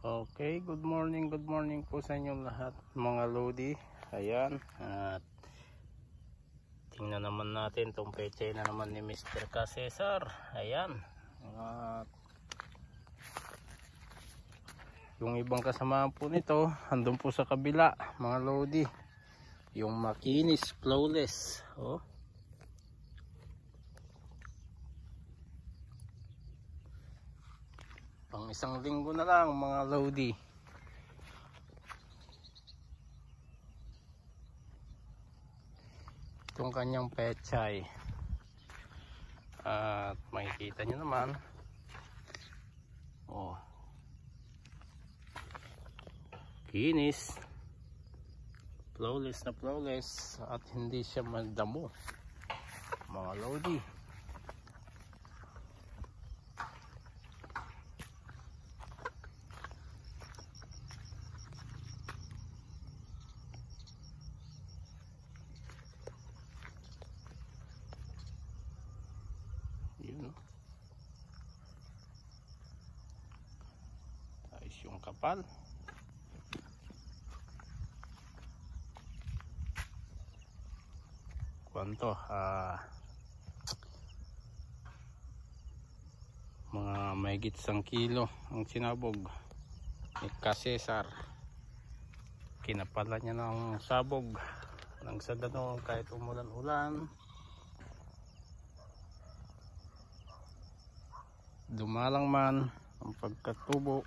Okay, good morning po sa inyo lahat mga lodi. Ayan, at tingnan naman natin itong pechay na naman ni Mr. Cesar. Ayan, at yung ibang kasama po nito andun po sa kabila mga lodi, yung makinis flawless. Oh, pang isang linggo na lang mga lodi. Itong kanyang pechay. At makikita nyo naman. Oh, kinis. Flawless na flawless. At hindi siya magdamo mga lodi. Ayos yung kapal. Kwanto mga mahigit 1 kilo ang sinabog ni Cesar. Kinapala niya ng sabog nang sa ganun kahit umulan-ulan, dumalang man ang pagkatubo.